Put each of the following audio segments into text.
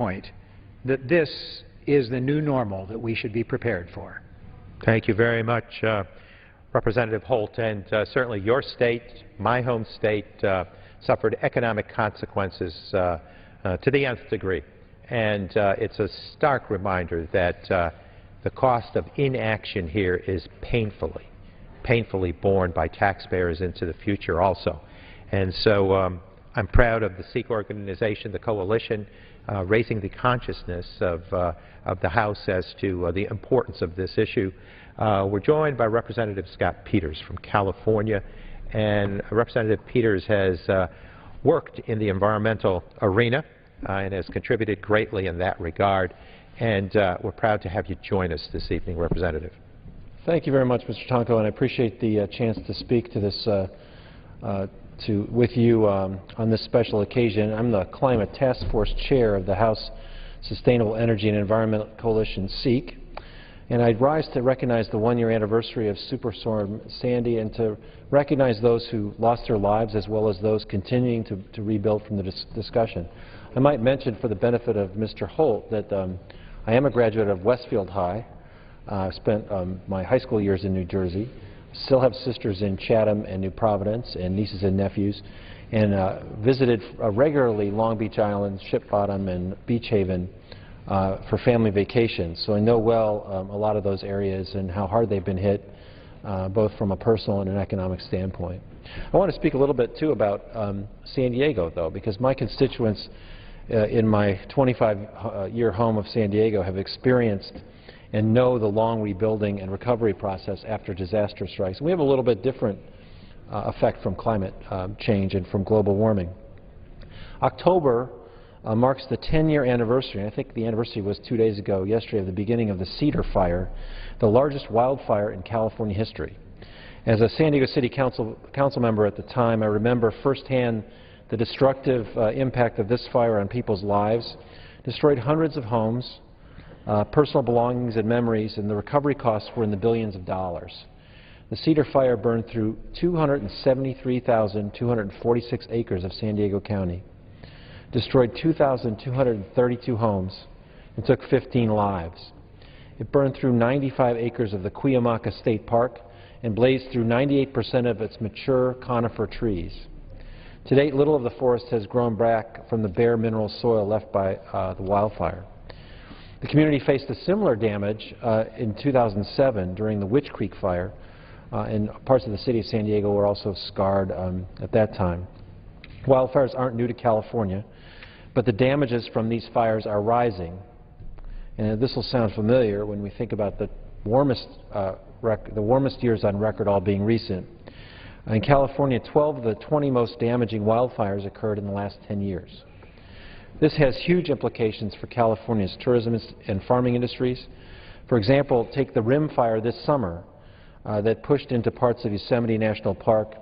point that this is the new normal that we should be prepared for. Thank you very much, Representative Holt. And certainly your state, my home state, suffered economic consequences to the nth degree. And it's a stark reminder that the cost of inaction here is painfully borne by taxpayers into the future also. And so I'm proud of the Sikh organization, the coalition, raising the consciousness of the House as to the importance of this issue. We're joined by Representative Scott Peters from California, and Representative Peters has worked in the environmental arena and has contributed greatly in that regard. And we're proud to have you join us this evening, Representative. Thank you very much, Mr. Tonko, and I appreciate the chance to speak to this with you on this special occasion. I'm the Climate Task Force Chair of the House Sustainable Energy and Environmental Coalition, SEEK, and I rise to recognize the one-year anniversary of Superstorm Sandy and to recognize those who lost their lives as well as those continuing to rebuild from the discussion. I might mention for the benefit of Mr. Holt that I am a graduate of Westfield High. I spent my high school years in New Jersey. Still have sisters in Chatham and New Providence and nieces and nephews, and visited regularly Long Beach Island, Ship Bottom, and Beach Haven for family vacations. So I know well a lot of those areas and how hard they've been hit, both from a personal and an economic standpoint. I want to speak a little bit, too, about San Diego, though, because my constituents in my 25-year home of San Diego have experienced and know the long rebuilding and recovery process after disaster strikes. And we have a little bit different effect from climate change and from global warming. October marks the 10-year anniversary, and I think the anniversary was 2 days ago, yesterday, of the beginning of the Cedar Fire, the largest wildfire in California history. As a San Diego City Council member at the time, I remember firsthand the destructive impact of this fire on people's lives, destroyed hundreds of homes, personal belongings and memories, and the recovery costs were in the billions of dollars. The Cedar Fire burned through 273,246 acres of San Diego County, destroyed 2,232 homes, and took 15 lives. It burned through 95 acres of the Cuyamaca State Park and blazed through 98% of its mature conifer trees. To date, little of the forest has grown back from the bare mineral soil left by the wildfire. The community faced a similar damage in 2007 during the Witch Creek Fire, and parts of the city of San Diego were also scarred at that time. Wildfires aren't new to California, but the damages from these fires are rising. And this will sound familiar when we think about the warmest years on record all being recent. In California, 12 of the 20 most damaging wildfires occurred in the last 10 years. This has huge implications for California's tourism and farming industries. For example, take the Rim Fire this summer that pushed into parts of Yosemite National Park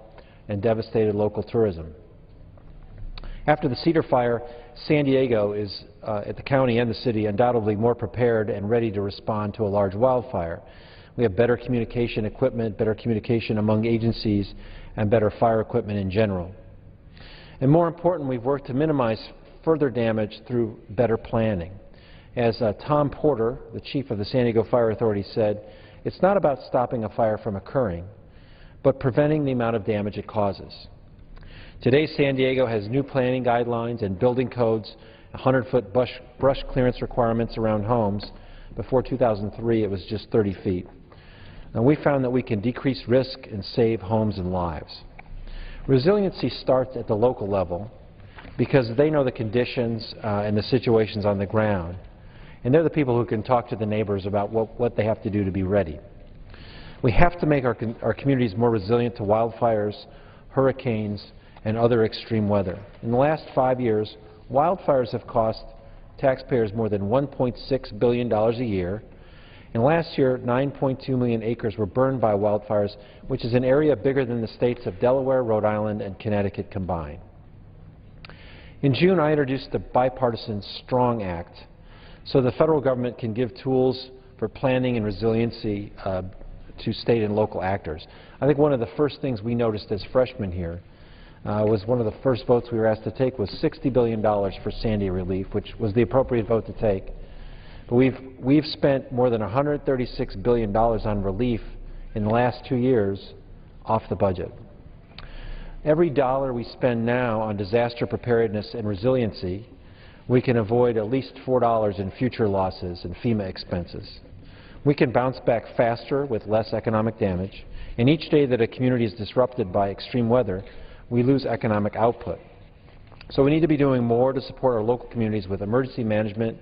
and devastated local tourism. After the Cedar Fire, San Diego is, at the county and the city, undoubtedly more prepared and ready to respond to a large wildfire. We have better communication equipment, better communication among agencies, and better fire equipment in general. And more important, we've worked to minimize further damage through better planning. As Tom Porter, the chief of the San Diego Fire Authority, said, it's not about stopping a fire from occurring, but preventing the amount of damage it causes. Today, San Diego has new planning guidelines and building codes, 100-foot brush clearance requirements around homes. Before 2003, it was just 30 feet. And we found that we can decrease risk and save homes and lives. Resiliency starts at the local level because they know the conditions and the situations on the ground. And they're the people who can talk to the neighbors about what they have to do to be ready. We have to make our communities more resilient to wildfires, hurricanes, and other extreme weather. In the last 5 years, wildfires have cost taxpayers more than $1.6 billion a year. And last year, 9.2 million acres were burned by wildfires, which is an area bigger than the states of Delaware, Rhode Island, and Connecticut combined. In June, I introduced the bipartisan STRONG Act so the federal government can give tools for planning and resiliency to state and local actors. I think one of the first things we noticed as freshmen here was one of the first votes we were asked to take, was $60 billion for Sandy relief, which was the appropriate vote to take. But we've spent more than $136 billion on relief in the last 2 years off the budget. Every dollar we spend now on disaster preparedness and resiliency, we can avoid at least $4 in future losses and FEMA expenses. We can bounce back faster with less economic damage, and each day that a community is disrupted by extreme weather, we lose economic output. So we need to be doing more to support our local communities with emergency management,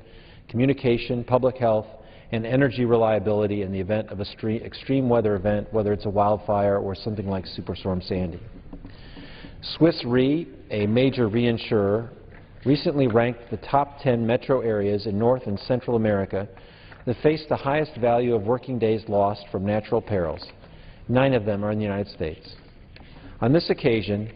communication, public health, and energy reliability in the event of an extreme weather event, whether it's a wildfire or something like Superstorm Sandy. Swiss Re, a major reinsurer, recently ranked the top 10 metro areas in North and Central America that face the highest value of working days lost from natural perils. 9 of them are in the United States. On this occasion,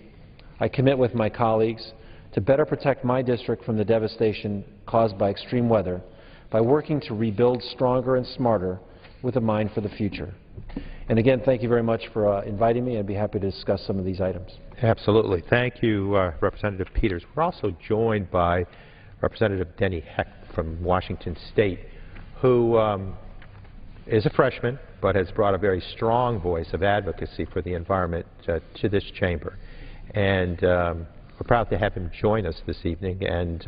I commit with my colleagues to better protect my district from the devastation caused by extreme weather by working to rebuild stronger and smarter with a mind for the future. And again, thank you very much for inviting me. I'd be happy to discuss some of these items. Absolutely. Thank you, Representative Peters. We're also joined by Representative Denny Heck from Washington State, who is a freshman but has brought a very strong voice of advocacy for the environment to this chamber. And we're proud to have him join us this evening and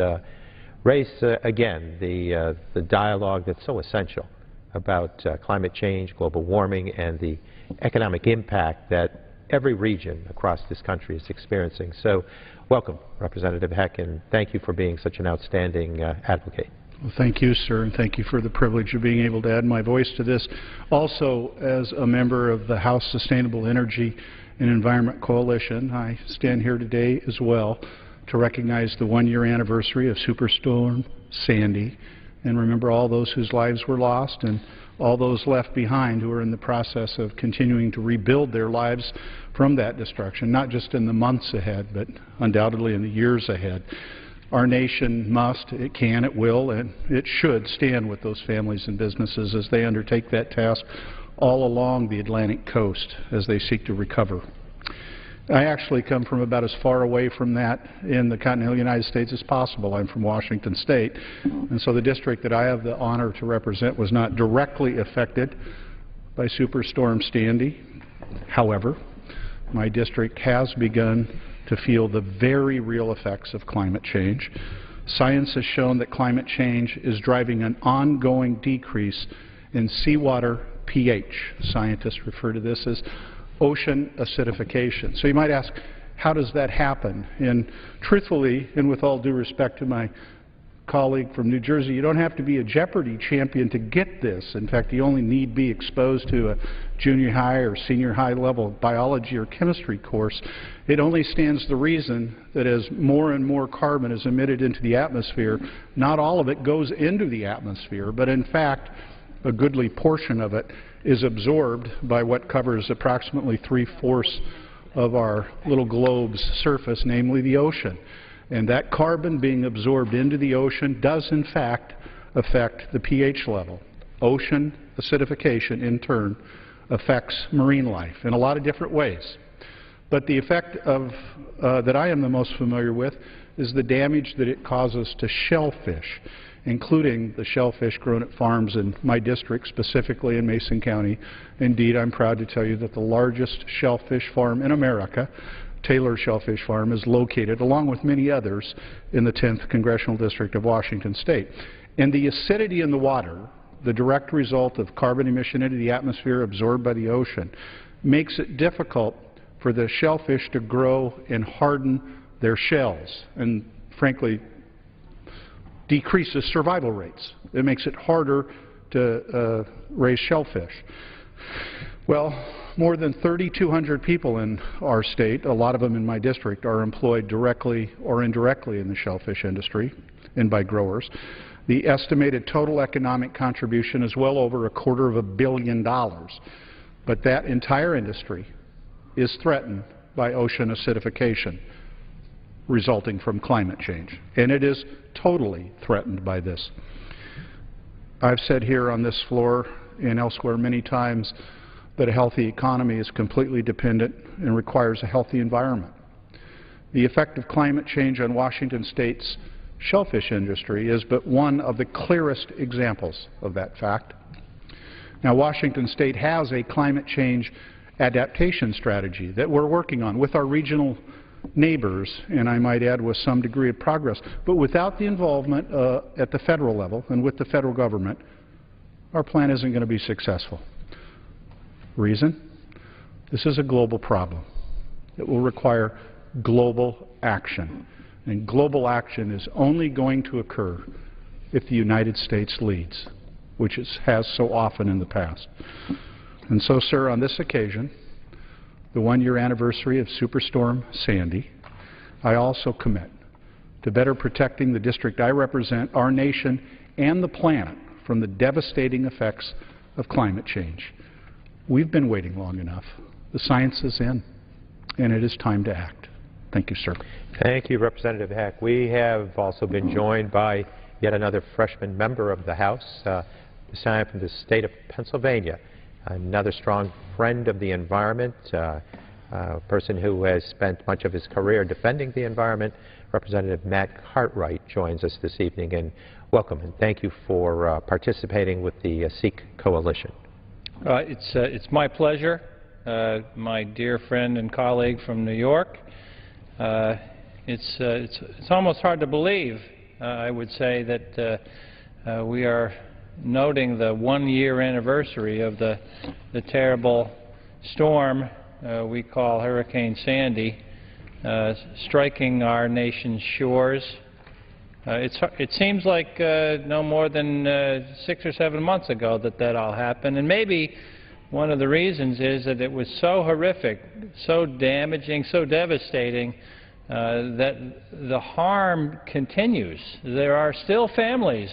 raise again the dialogue that's so essential about climate change, global warming, and the economic impact that every region across this country is experiencing. So welcome, Representative Heck, and thank you for being such an outstanding advocate. Well, thank you, sir, and thank you for the privilege of being able to add my voice to this. Also, as a member of the House Sustainable Energy and Environment Coalition, I stand here today as well to recognize the 1-year anniversary of Superstorm Sandy and remember all those whose lives were lost and all those left behind who are in the process of continuing to rebuild their lives from that destruction, not just in the months ahead, but undoubtedly in the years ahead. Our nation must, it can, it will, and it should stand with those families and businesses as they undertake that task all along the Atlantic coast as they seek to recover. I actually come from about as far away from that in the continental United States as possible. I'm from Washington State, and so the district that I have the honor to represent was not directly affected by Superstorm Sandy. However, my district has begun to feel the very real effects of climate change. Science has shown that climate change is driving an ongoing decrease in seawater pH. Scientists refer to this as ocean acidification. So you might ask, how does that happen? And truthfully, and with all due respect to my colleague from New Jersey, you don't have to be a Jeopardy champion to get this. In fact, you only need be exposed to a junior high or senior high level biology or chemistry course. It only stands to reason that as more and more carbon is emitted into the atmosphere, not all of it goes into the atmosphere, but in fact, a goodly portion of it is absorbed by what covers approximately 3/4 of our little globe's surface, namely the ocean. And that carbon being absorbed into the ocean does in fact affect the pH level. Ocean acidification in turn affects marine life in a lot of different ways. But the effect of, that I am the most familiar with is the damage that it causes to shellfish, including the shellfish grown at farms in my district, specifically in Mason County. Indeed, I'm proud to tell you that the largest shellfish farm in America, Taylor Shellfish Farm, is located, along with many others, in the 10th Congressional District of Washington State. And the acidity in the water, the direct result of carbon emission into the atmosphere absorbed by the ocean, makes it difficult for the shellfish to grow and harden their shells, and frankly, decreases survival rates. It makes it harder to raise shellfish. Well, more than 3,200 people in our state, a lot of them in my district, are employed directly or indirectly in the shellfish industry and by growers. The estimated total economic contribution is well over $250 million. But that entire industry is threatened by ocean acidification resulting from climate change, and it is totally threatened by this. I've said here on this floor and elsewhere many times that a healthy economy is completely dependent and requires a healthy environment. The effect of climate change on Washington State's shellfish industry is but one of the clearest examples of that fact. Now, Washington State has a climate change adaptation strategy that we're working on with our regional neighbors, and I might add with some degree of progress. But without the involvement at the federal level and with the federal government, our plan isn't going to be successful. Reason? This is a global problem. It will require global action. And global action is only going to occur if the United States leads, which it has so often in the past. And so, sir, on this occasion, the one-year anniversary of Superstorm Sandy, I also commit to better protecting the district I represent, our nation, and the planet from the devastating effects of climate change. We've been waiting long enough. The science is in, and it is time to act. Thank you, sir. Thank you, Representative Heck. We have also been joined by yet another freshman member of the House, this time from the state of Pennsylvania, another strong friend of the environment, a person who has spent much of his career defending the environment. Representative Matt Cartwright joins us this evening, and welcome and thank you for participating with the Seek Coalition. It's my pleasure, my dear friend and colleague from New York. It's almost hard to believe, I would say, that we are noting the one-year anniversary of the terrible storm we call Hurricane Sandy striking our nation's shores. It seems like no more than 6 or 7 months ago that all happened, and maybe one of the reasons is that it was so horrific, so damaging, so devastating that the harm continues. There are still families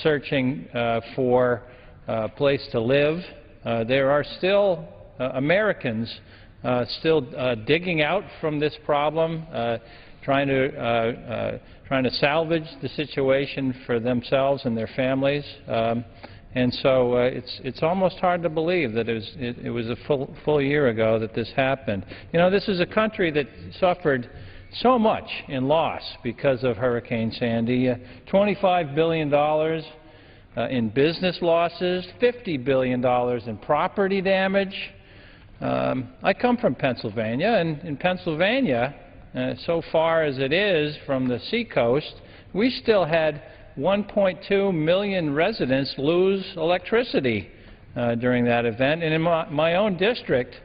searching for a place to live. There are still Americans still digging out from this problem, trying to salvage the situation for themselves and their families. And so it's almost hard to believe that it was a full year ago that this happened. You know, this is a country that suffered so much in loss because of Hurricane Sandy. $25 billion in business losses, $50 billion in property damage. I come from Pennsylvania, and in Pennsylvania, so far as it is from the seacoast, we still had 1.2 million residents lose electricity during that event. And in my own district,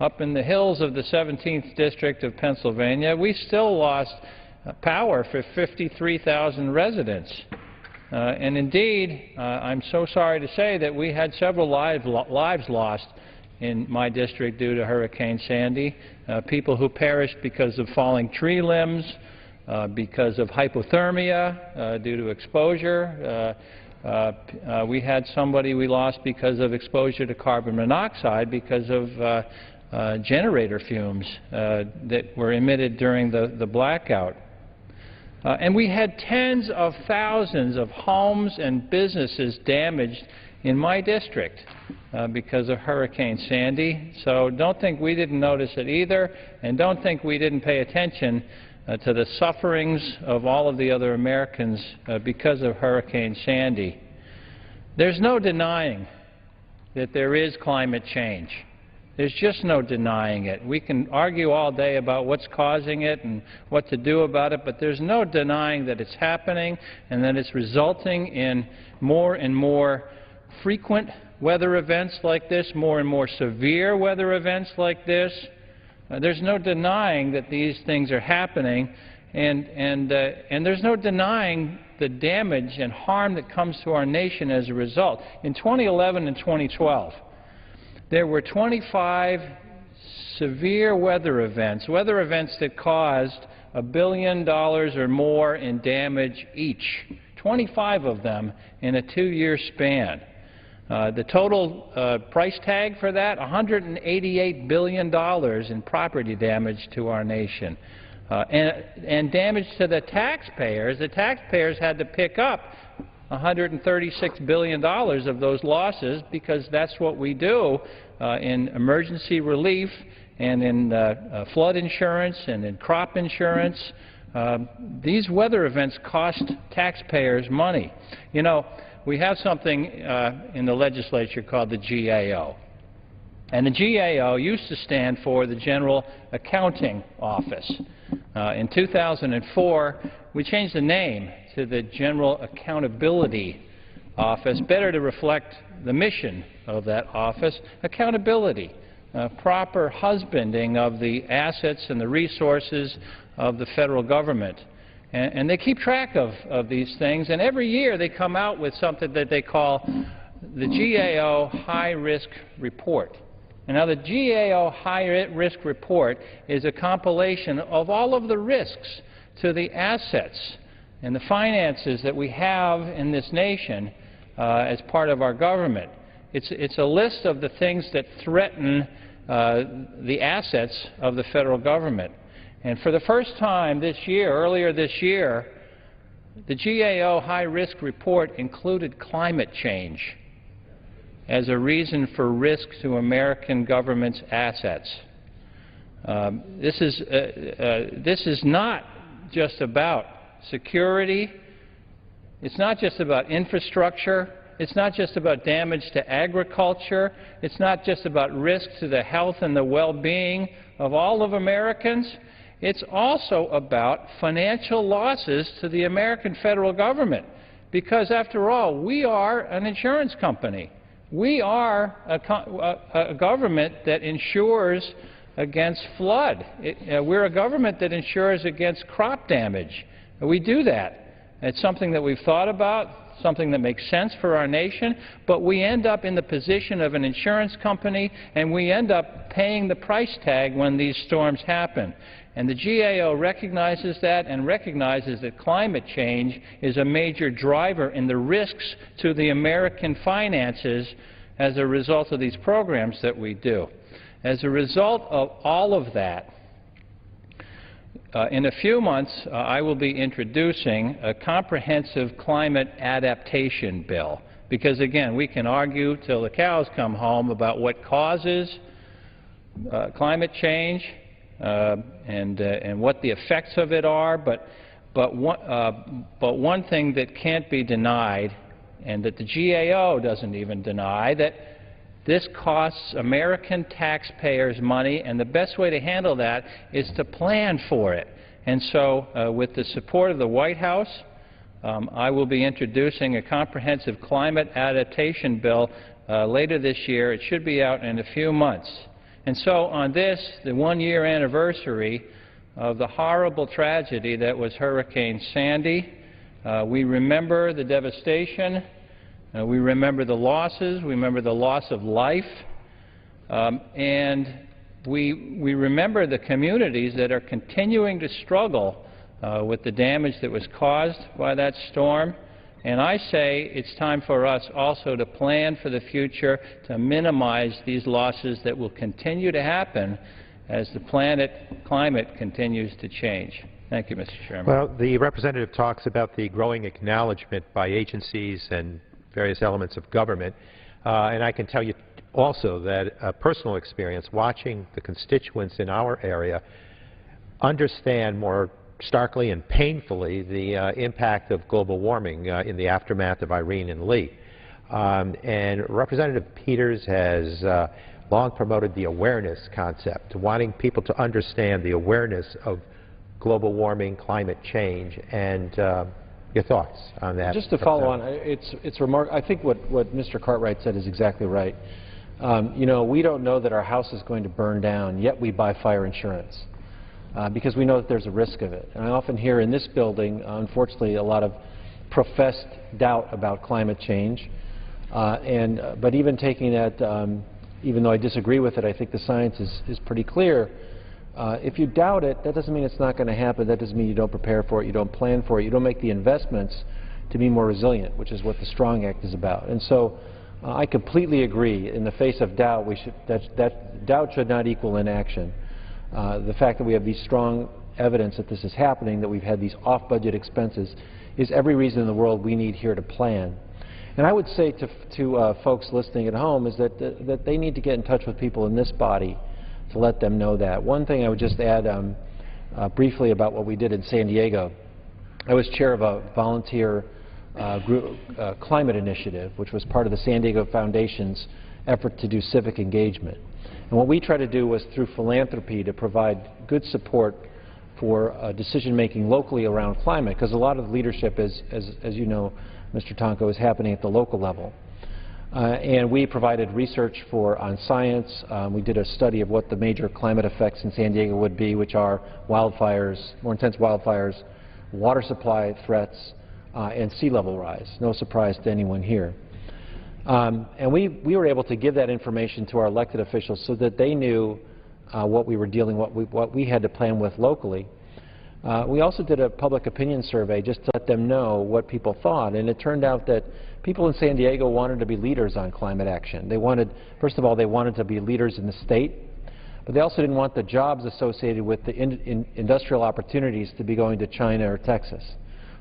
up in the hills of the 17th District of Pennsylvania, we still lost power for 53,000 residents. And indeed, I'm so sorry to say that we had several lives lost in my district due to Hurricane Sandy, people who perished because of falling tree limbs, because of hypothermia due to exposure. We had somebody we lost because of exposure to carbon monoxide because of generator fumes that were emitted during the blackout. And we had tens of thousands of homes and businesses damaged in my district because of Hurricane Sandy. So don't think we didn't notice it either, and don't think we didn't pay attention to the sufferings of all of the other Americans because of Hurricane Sandy. There's no denying that there is climate change. There's just no denying it. We can argue all day about what's causing it and what to do about it, but there's no denying that it's happening and that it's resulting in more and more frequent weather events like this, more and more severe weather events like this. There's no denying that these things are happening, and there's no denying the damage and harm that comes to our nation as a result. In 2011 and 2012, there were 25 severe weather events that caused $1 billion or more in damage each, 25 of them in a 2-year span. The total price tag for that, $188 billion in property damage to our nation. And damage to the taxpayers. The taxpayers had to pick up $136 billion of those losses because that's what we do in emergency relief and in flood insurance and in crop insurance. These weather events cost taxpayers money. You know, we have something in the legislature called the GAO. And the GAO used to stand for the General Accounting Office. In 2004, we changed the name to the General Accountability Office, better to reflect the mission of that office, accountability, proper husbanding of the assets and the resources of the federal government. And they keep track of these things, and every year they come out with something that they call the GAO High Risk Report. And now the GAO High Risk Report is a compilation of all of the risks to the assets and the finances that we have in this nation as part of our government. It's a list of the things that threaten the assets of the federal government. And for the first time this year, earlier this year, the GAO High Risk Report included climate change as a reason for risk to American government's assets. This is not just about security. It's not just about infrastructure. It's not just about damage to agriculture. It's not just about risk to the health and the well-being of all of Americans. It's also about financial losses to the American federal government, because after all, we are an insurance company. We are a government that insures against flood. We're a government that insures against crop damage. We do that. It's something that we've thought about, something that makes sense for our nation, but we end up in the position of an insurance company, and we end up paying the price tag when these storms happen. And the GAO recognizes that and recognizes that climate change is a major driver in the risks to the American finances as a result of these programs that we do. As a result of all of that, in a few months, I will be introducing a comprehensive climate adaptation bill. Because, again, we can argue till the cows come home about what causes climate change and what the effects of it are, but one thing that can't be denied, and that the GAO doesn't even deny, that this costs American taxpayers money, and the best way to handle that is to plan for it. And so, with the support of the White House, I will be introducing a comprehensive climate adaptation bill later this year. It should be out in a few months. And so, on this, the one-year anniversary of the horrible tragedy that was Hurricane Sandy, we remember the devastation. We remember the losses. We remember the loss of life. And we remember the communities that are continuing to struggle with the damage that was caused by that storm. And I say it's time for us also to plan for the future to minimize these losses that will continue to happen as the climate continues to change. Thank you, Mr. Chairman. Well, the representative talks about the growing acknowledgement by agencies and various elements of government, and I can tell you also that a personal experience watching the constituents in our area understand more starkly and painfully the impact of global warming in the aftermath of Irene and Lee. And Representative Peters has long promoted the awareness concept, wanting people to understand the awareness of global warming, climate change, and your thoughts on that. Just to follow on, it's remarkable. I think what Mr. Cartwright said is exactly right. You know, we don't know that our house is going to burn down, yet we buy fire insurance because we know that there's a risk of it. And I often hear in this building, unfortunately, a lot of professed doubt about climate change. But even taking that, even though I disagree with it, I think the science is pretty clear. If you doubt it, that doesn't mean it's not going to happen. That doesn't mean you don't prepare for it, you don't plan for it, you don't make the investments to be more resilient, which is what the STRONG Act is about. And so I completely agree. In the face of doubt, that doubt should not equal inaction. The fact that we have these strong evidence that this is happening, that we've had these off-budget expenses, is every reason in the world we need here to plan. And I would say to folks listening at home is that they need to get in touch with people in this body to let them know that. One thing I would just add briefly about what we did in San Diego. I was chair of a volunteer climate initiative, which was part of the San Diego Foundation's effort to do civic engagement. And what we tried to do was, through philanthropy, to provide good support for decision-making locally around climate, because a lot of leadership, as you know, Mr. Tonko, is happening at the local level. And we provided research on science. We did a study of what the major climate effects in San Diego would be, which are wildfires, more intense wildfires, water supply threats, and sea level rise. No surprise to anyone here. And we were able to give that information to our elected officials so that they knew what we were dealing, what we had to plan with locally. We also did a public opinion survey just to let them know what people thought, and it turned out that people in San Diego wanted to be leaders on climate action. They wanted, first of all, they wanted to be leaders in the state, but they also didn't want the jobs associated with the industrial opportunities to be going to China or Texas.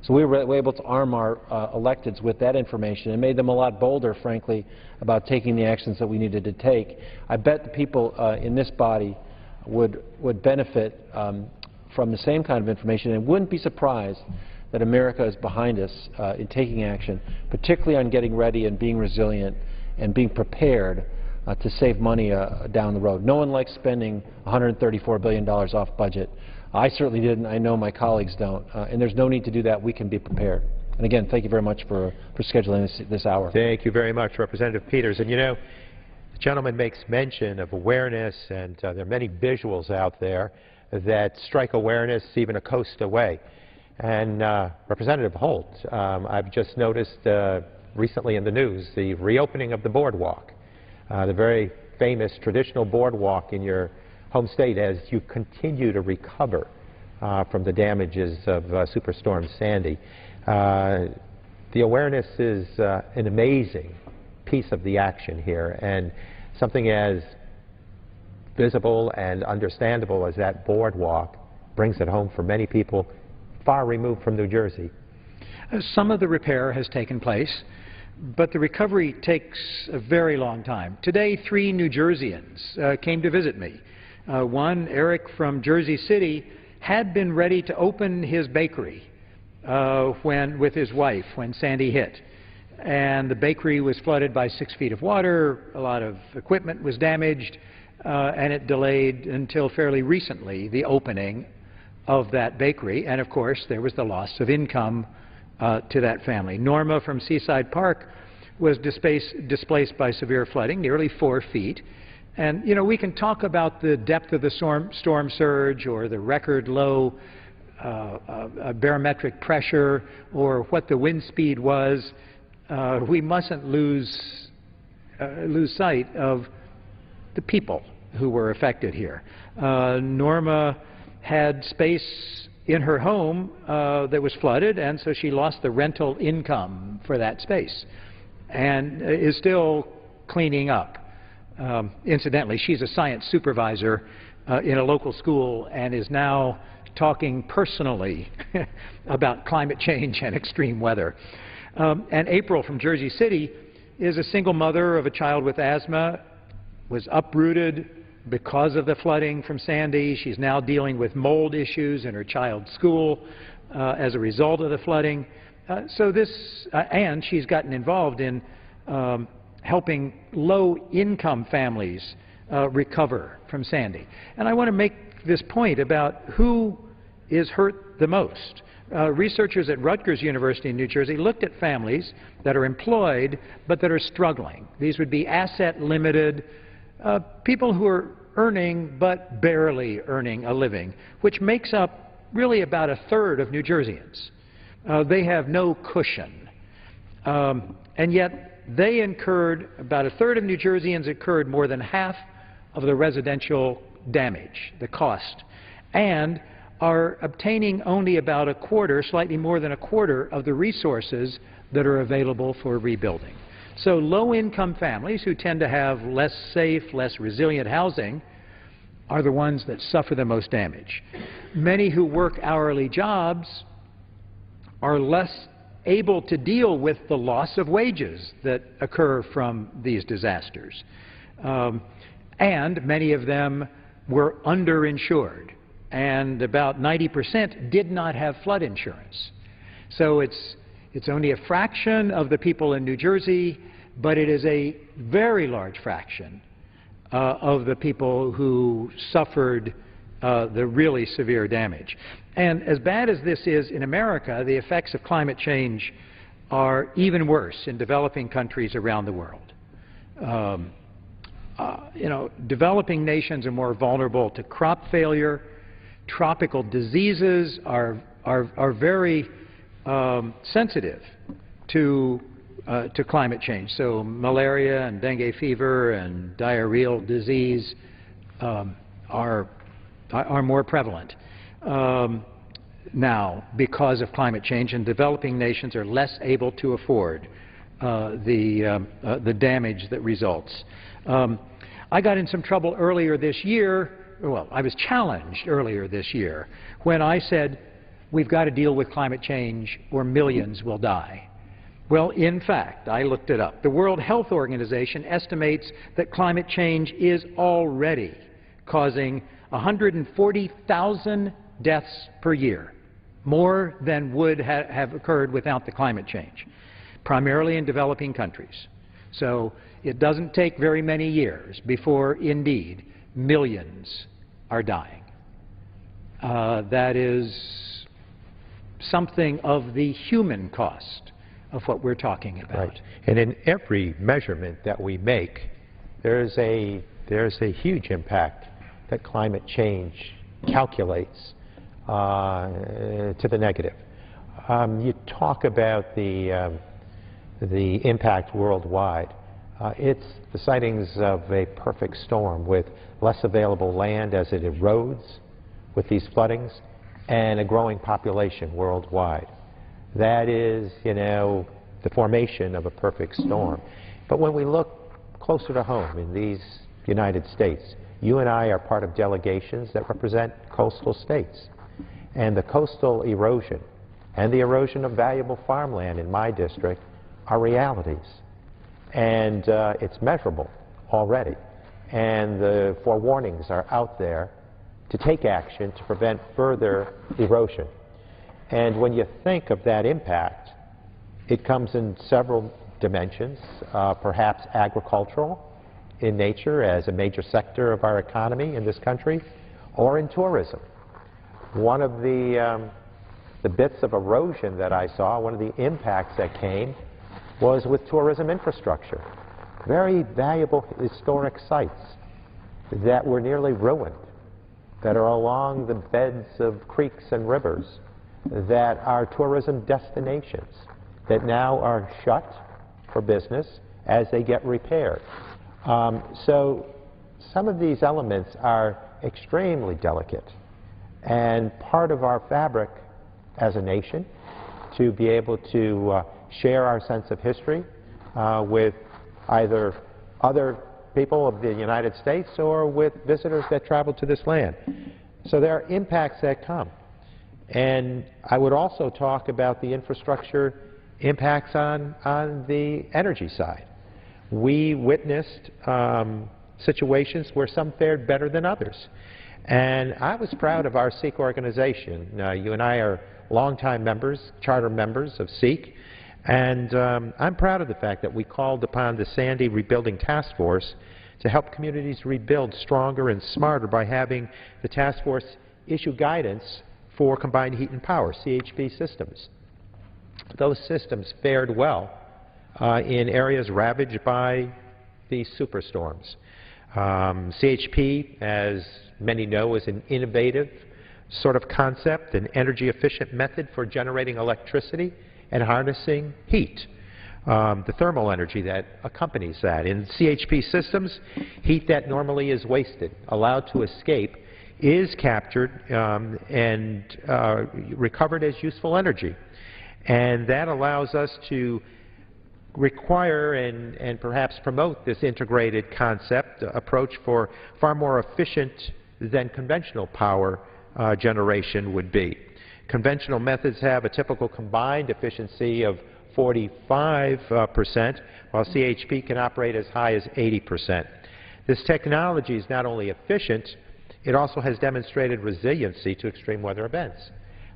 So we were able to arm our electeds with that information and made them a lot bolder, frankly, about taking the actions that we needed to take. I bet the people in this body would benefit from the same kind of information and wouldn't be surprised that America is behind us in taking action, particularly on getting ready and being resilient and being prepared to save money down the road. No one likes spending $134 billion off budget. I certainly didn't. I know my colleagues don't. And there's no need to do that. We can be prepared. And again, thank you very much for scheduling this hour. Thank you very much, Representative Peters. And you know, the gentleman makes mention of awareness, and there are many visuals out there that strike awareness even a coast away. And Representative Holt, I've just noticed recently in the news the reopening of the boardwalk, the very famous traditional boardwalk in your home state as you continue to recover from the damages of Superstorm Sandy. The awareness is an amazing piece of the action here, and something as visible and understandable as that boardwalk brings it home for many people far removed from New Jersey. Some of the repair has taken place, but the recovery takes a very long time. Today, 3 New Jerseyans came to visit me. One, Eric from Jersey City, had been ready to open his bakery with his wife when Sandy hit. And the bakery was flooded by 6 feet of water, a lot of equipment was damaged, and it delayed until fairly recently the opening of that bakery. And of course, there was the loss of income to that family. Norma from Seaside Park was displaced by severe flooding, nearly 4 feet. And, you know, we can talk about the depth of the storm surge or the record low barometric pressure or what the wind speed was. We mustn't lose sight of the people who were affected here. Norma had space in her home that was flooded, and so she lost the rental income for that space and is still cleaning up. Incidentally, she's a science supervisor in a local school and is now talking personally about climate change and extreme weather. And April from Jersey City is a single mother of a child with asthma, was uprooted because of the flooding from Sandy. She's now dealing with mold issues in her child's school as a result of the flooding. And she's gotten involved in helping low-income families recover from Sandy. And I want to make this point about who is hurt the most. Researchers at Rutgers University in New Jersey looked at families that are employed but that are struggling. These would be asset-limited, people who are earning but barely earning a living, which makes up really about 1/3 of New Jerseyans. They have no cushion. And yet they incurred, about 1/3 of New Jerseyans incurred more than half of the residential damage, the cost, and are obtaining only about 1/4, slightly more than 1/4 of the resources that are available for rebuilding. So low-income families who tend to have less safe, less resilient housing are the ones that suffer the most damage. Many who work hourly jobs are less able to deal with the loss of wages that occur from these disasters. And many of them were underinsured, and about 90% did not have flood insurance. So it's only a fraction of the people in New Jersey, but it is a very large fraction of the people who suffered the really severe damage. And as bad as this is in America, the effects of climate change are even worse in developing countries around the world. Developing nations are more vulnerable to crop failure. Tropical diseases are very sensitive to climate change. So malaria and dengue fever and diarrheal disease are more prevalent now because of climate change, and developing nations are less able to afford the damage that results. I got in some trouble earlier this year. Well, I was challenged earlier this year when I said, we've got to deal with climate change or millions will die. Well, in fact, I looked it up. The World Health Organization estimates that climate change is already causing 140,000 deaths per year, more than would have occurred without the climate change, primarily in developing countries. So it doesn't take very many years before, indeed, millions are dying. That is something of the human cost of what we're talking about. Right. And in every measurement that we make, there's a huge impact that climate change calculates to the negative. You talk about the impact worldwide. It's the sightings of a perfect storm with less available land as it erodes with these floodings, and a growing population worldwide. That is, the formation of a perfect storm. But when we look closer to home in these United States, you and I are part of delegations that represent coastal states. And the coastal erosion and the erosion of valuable farmland in my district are realities. And it's measurable already. And the forewarnings are out there to take action to prevent further erosion. And when you think of that impact, it comes in several dimensions, perhaps agricultural in nature as a major sector of our economy in this country, or in tourism. One of the bits of erosion that I saw, one of the impacts that came, was with tourism infrastructure. Very valuable historic sites that were nearly ruined, that are along the beds of creeks and rivers, that are tourism destinations, that now are shut for business as they get repaired. So some of these elements are extremely delicate and part of our fabric as a nation to be able to share our sense of history with either other people of the United States or with visitors that travel to this land. So there are impacts that come. And I would also talk about the infrastructure impacts on the energy side. We witnessed situations where some fared better than others. And I was proud of our SEEK organization. You and I are longtime members, charter members of SEEK. And I'm proud of the fact that we called upon the Sandy Rebuilding Task Force to help communities rebuild stronger and smarter by having the task force issue guidance for combined heat and power, CHP systems. Those systems fared well in areas ravaged by these superstorms. CHP, as many know, is an innovative sort of concept, an energy-efficient method for generating electricity and harnessing heat, the thermal energy that accompanies that. In CHP systems, heat that normally is wasted, allowed to escape, is captured and recovered as useful energy. And that allows us to require and perhaps promote this integrated concept approach for far more efficient than conventional power generation would be. Conventional methods have a typical combined efficiency of 45%, while CHP can operate as high as 80%. This technology is not only efficient, it also has demonstrated resiliency to extreme weather events.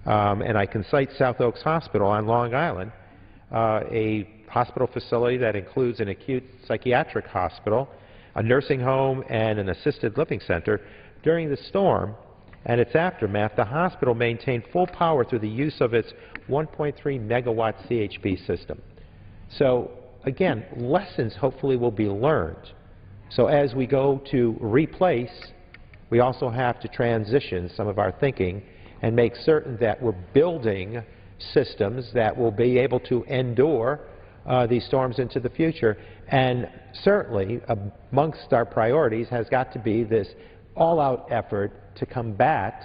And I can cite South Oaks Hospital on Long Island, a hospital facility that includes an acute psychiatric hospital, a nursing home, and an assisted living center. During the storm and its aftermath, the hospital maintained full power through the use of its 1.3 megawatt CHP system. So again, lessons hopefully will be learned. So as we go to replace, we also have to transition some of our thinking and make certain that we're building systems that will be able to endure these storms into the future. And certainly amongst our priorities has got to be this all-out effort to combat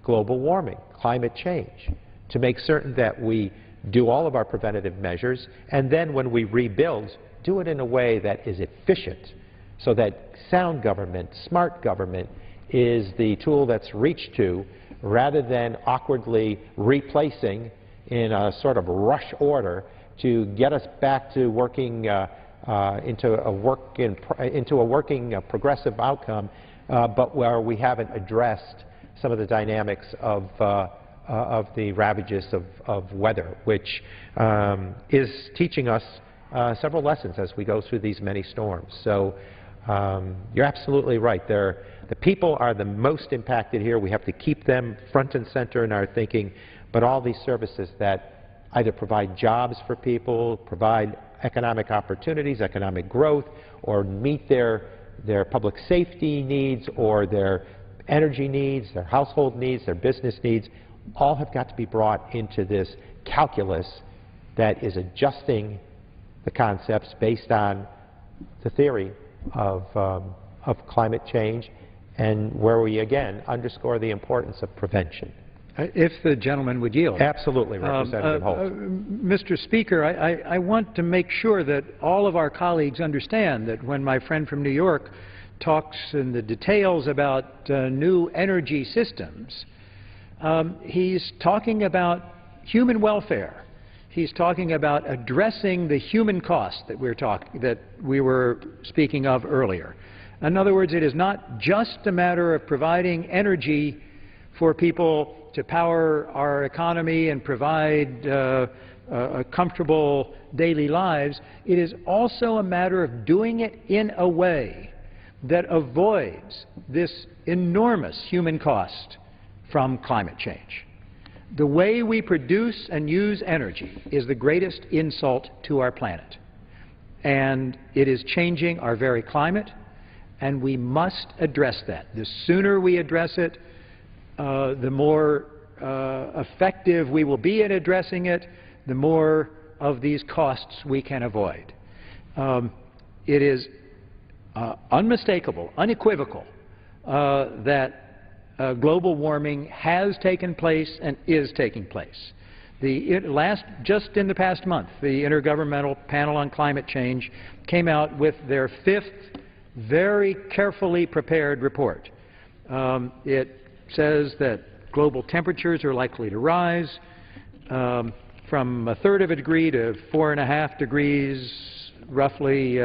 global warming, climate change, to make certain that we do all of our preventative measures, and then when we rebuild, do it in a way that is efficient, so that sound government, smart government, is the tool that's reached to, rather than awkwardly replacing in a sort of rush order to get us back to working into a working progressive outcome, but where we haven't addressed some of the dynamics of the ravages of weather, which is teaching us several lessons as we go through these many storms. So you're absolutely right. The people are the most impacted here. We have to keep them front and center in our thinking, but all these services that either provide jobs for people, provide economic opportunities, economic growth, or meet their public safety needs or their energy needs, their household needs, their business needs, all have got to be brought into this calculus that is adjusting the concepts based on the theory of climate change, and where we again underscore the importance of prevention. If the gentleman would yield. Absolutely, Representative Holt. Mr. Speaker, I want to make sure that all of our colleagues understand that when my friend from New York talks in the details about new energy systems, he's talking about human welfare. He's talking about addressing the human cost that we were speaking of earlier. In other words, it is not just a matter of providing energy for people to power our economy and provide comfortable daily lives. It is also a matter of doing it in a way that avoids this enormous human cost from climate change. The way we produce and use energy is the greatest insult to our planet. And it is changing our very climate, and we must address that. The sooner we address it, the more effective we will be at addressing it, the more of these costs we can avoid. It is unmistakable, unequivocal, that global warming has taken place and is taking place. Just in the past month, the Intergovernmental Panel on Climate Change came out with their 5th very carefully prepared report. It says that global temperatures are likely to rise from 1/3 of a degree to 4.5 degrees, roughly,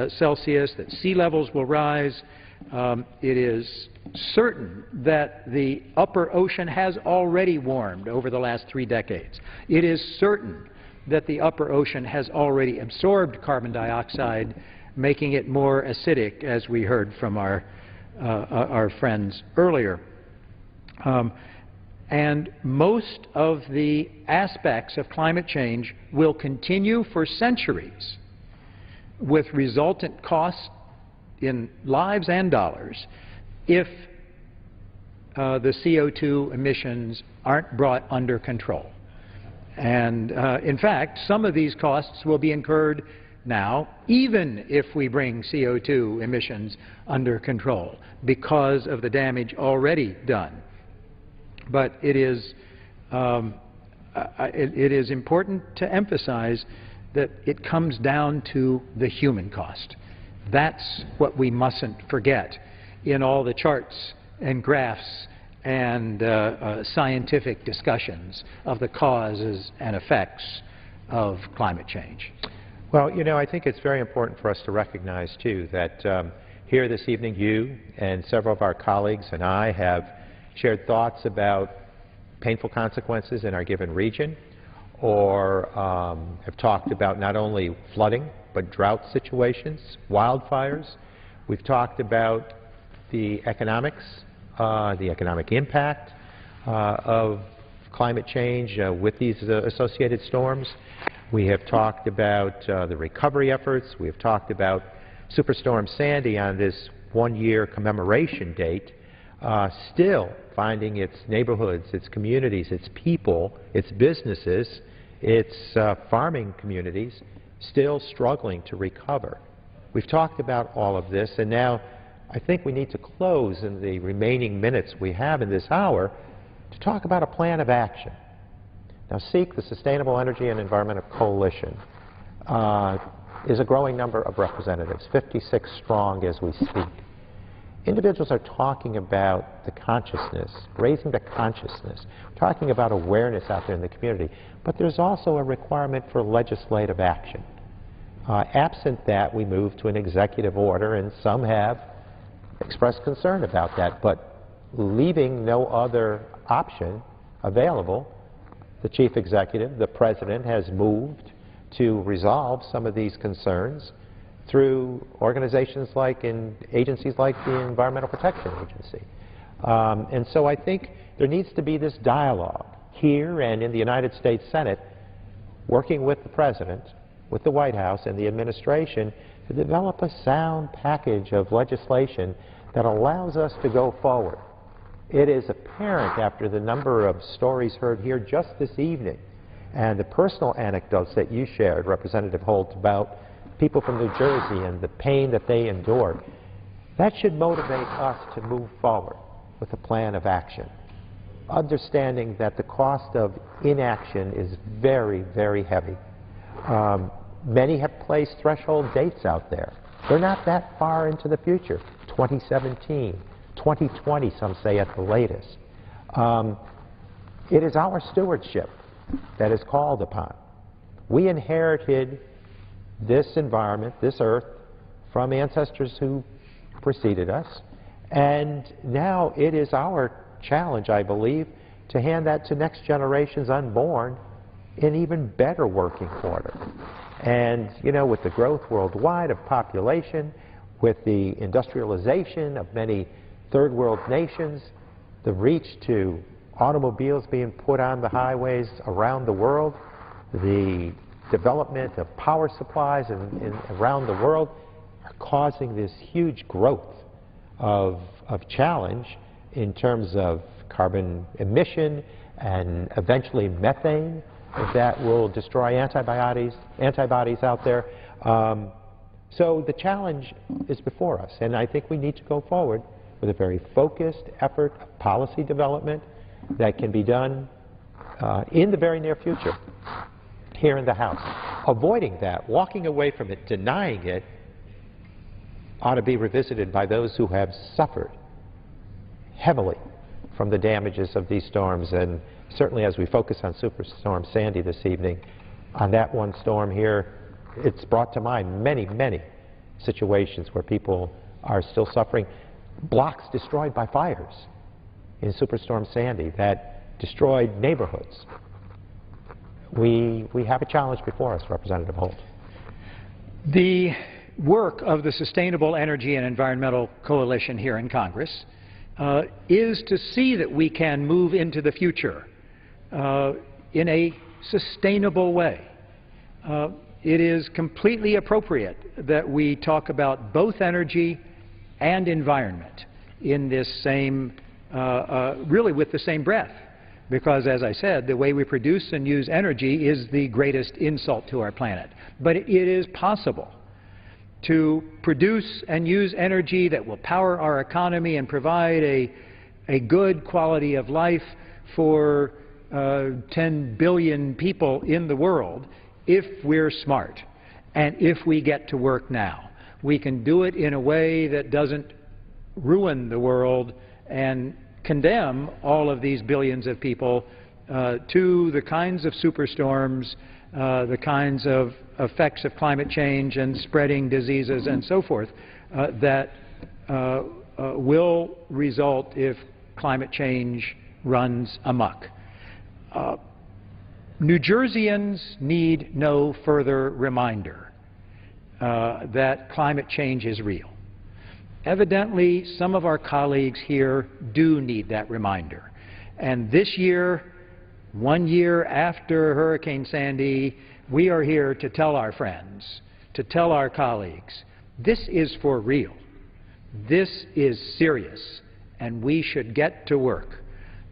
Celsius, that sea levels will rise. It is certain that the upper ocean has already warmed over the last 3 decades. It is certain that the upper ocean has already absorbed carbon dioxide, making it more acidic, as we heard from our friends earlier. And most of the aspects of climate change will continue for centuries, with resultant costs in lives and dollars, if the CO2 emissions aren't brought under control. And in fact, some of these costs will be incurred now, even if we bring CO2 emissions under control, because of the damage already done. But it is important to emphasize that it comes down to the human cost. That's what we mustn't forget in all the charts and graphs and scientific discussions of the causes and effects of climate change. Well, you know, I think it's very important for us to recognize, too, that here this evening, you and several of our colleagues and I have shared thoughts about painful consequences in our given region, or have talked about not only flooding, but drought situations, wildfires. We've talked about the economics, the economic impact of climate change with these associated storms. We have talked about the recovery efforts. We have talked about Superstorm Sandy on this one-year commemoration date, still finding its neighborhoods, its communities, its people, its businesses, its farming communities still struggling to recover. We've talked about all of this, and now I think we need to close in the remaining minutes we have in this hour to talk about a plan of action. Now, SEEC, the Sustainable Energy and Environmental Coalition, is a growing number of representatives, 56 strong as we speak. Individuals are talking about the consciousness, raising the consciousness, talking about awareness out there in the community, but there's also a requirement for legislative action. Absent that, we move to an executive order, and some have expressed concern about that, but leaving no other option available, the chief executive, the president, has moved to resolve some of these concerns through organizations like and agencies like the Environmental Protection Agency. And so I think there needs to be this dialogue here and in the United States Senate, working with the President, with the White House and the administration to develop a sound package of legislation that allows us to go forward. It is apparent after the number of stories heard here just this evening and the personal anecdotes that you shared, Representative Holt, about people from New Jersey and the pain that they endured, that should motivate us to move forward with a plan of action, understanding that the cost of inaction is very, very heavy. Many have placed threshold dates out there. They're not that far into the future, 2017, 2020, some say at the latest. It is our stewardship that is called upon. We inherited this environment, this earth, from ancestors who preceded us, and now it is our challenge, I believe, to hand that to next generations unborn in even better working order. And, you know, with the growth worldwide of population, with the industrialization of many third world nations, the reach to automobiles being put on the highways around the world, the development of power supplies around the world are causing this huge growth of challenge in terms of carbon emission and eventually methane that will destroy antibodies out there. So the challenge is before us, and I think we need to go forward with a very focused effort of policy development that can be done in the very near future here in the House. Avoiding that, walking away from it, denying it, ought to be revisited by those who have suffered heavily from the damages of these storms. And certainly as we focus on Superstorm Sandy this evening, on that one storm here, it's brought to mind many, many situations where people are still suffering. Blocks destroyed by fires in Superstorm Sandy that destroyed neighborhoods. We have a challenge before us, Representative Holt. The work of the Sustainable Energy and Environmental Coalition here in Congress is to see that we can move into the future in a sustainable way. It is completely appropriate that we talk about both energy and environment in this same, really with the same breath. Because, as I said, the way we produce and use energy is the greatest insult to our planet. But it is possible to produce and use energy that will power our economy and provide a good quality of life for 10 billion people in the world if we're smart and if we get to work now. We can do it in a way that doesn't ruin the world and condemn all of these billions of people to the kinds of superstorms, the kinds of effects of climate change and spreading diseases and so forth that will result if climate change runs amok. New Jerseyans need no further reminder that climate change is real. Evidently, some of our colleagues here do need that reminder. And this year, 1 year after Hurricane Sandy, we are here to tell our friends, to tell our colleagues, this is for real. This is serious, and we should get to work.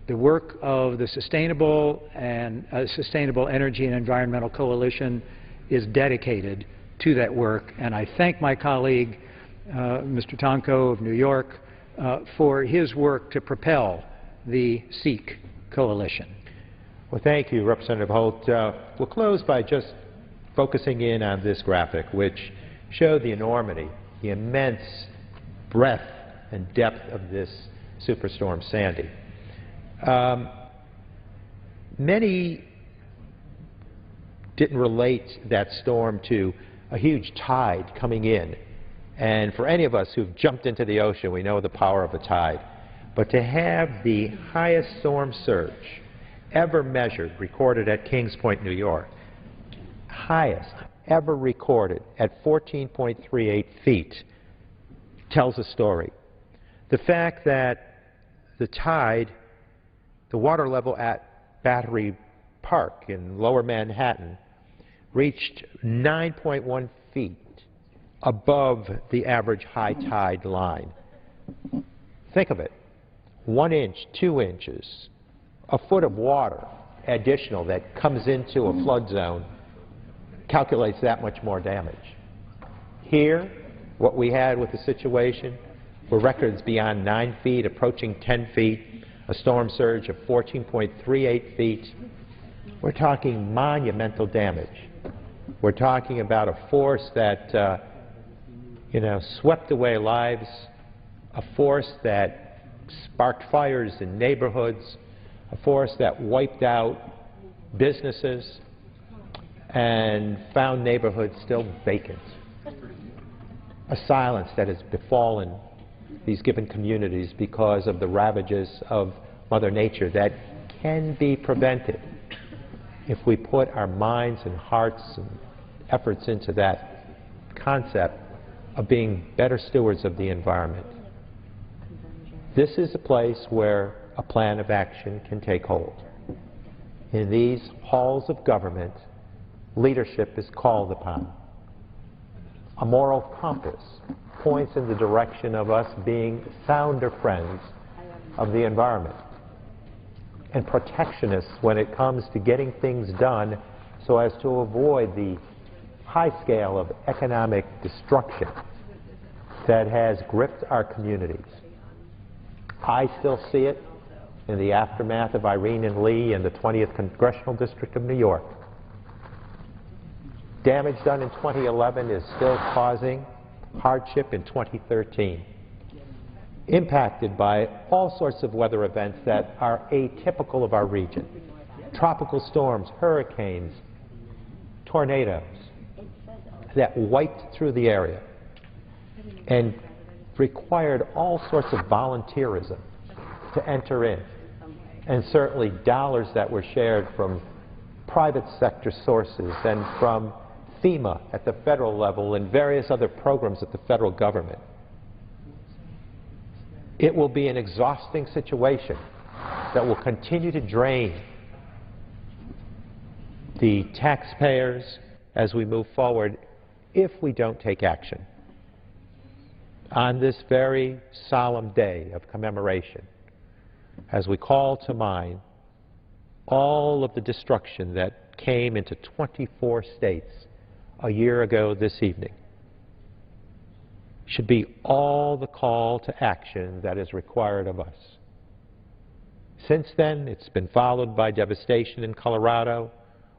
The work of the Sustainable Energy and Environmental Coalition is dedicated to that work, and I thank my colleague, Mr. Tonko of New York, for his work to propel the SEEK coalition. Well, thank you, Representative Holt. We'll close by just focusing in on this graphic, which showed the enormity, the immense breadth and depth of this Superstorm Sandy. Many didn't relate that storm to a huge tide coming in. And for any of us who've jumped into the ocean, we know the power of a tide. But to have the highest storm surge ever measured, recorded at Kings Point, New York, highest ever recorded at 14.38 feet, tells a story. The fact that the tide, the water level at Battery Park in Lower Manhattan reached 9.1 feet above the average high tide line. Think of it, 1 inch, 2 inches, a foot of water additional that comes into a flood zone calculates that much more damage. Here, what we had with the situation were records beyond 9 feet, approaching 10 feet, a storm surge of 14.38 feet. We're talking monumental damage. We're talking about a force that swept away lives, a force that sparked fires in neighborhoods, a force that wiped out businesses and found neighborhoods still vacant. A silence that has befallen these given communities because of the ravages of Mother Nature that can be prevented if we put our minds and hearts and efforts into that concept of being better stewards of the environment. This is a place where a plan of action can take hold. In these halls of government, leadership is called upon. A moral compass points in the direction of us being sounder friends of the environment and protectionists when it comes to getting things done so as to avoid the high scale of economic destruction that has gripped our communities. I still see it in the aftermath of Irene and Lee in the 20th Congressional District of New York. Damage done in 2011 is still causing hardship in 2013, impacted by all sorts of weather events that are atypical of our region. Tropical storms, hurricanes, tornadoes that wiped through the area and required all sorts of volunteerism to enter in, and certainly dollars that were shared from private sector sources and from FEMA at the federal level and various other programs at the federal government. It will be an exhausting situation that will continue to drain the taxpayers as we move forward if we don't take action. On this very solemn day of commemoration, as we call to mind all of the destruction that came into 24 states a year ago this evening, should be all the call to action that is required of us. Since then, it's been followed by devastation in Colorado,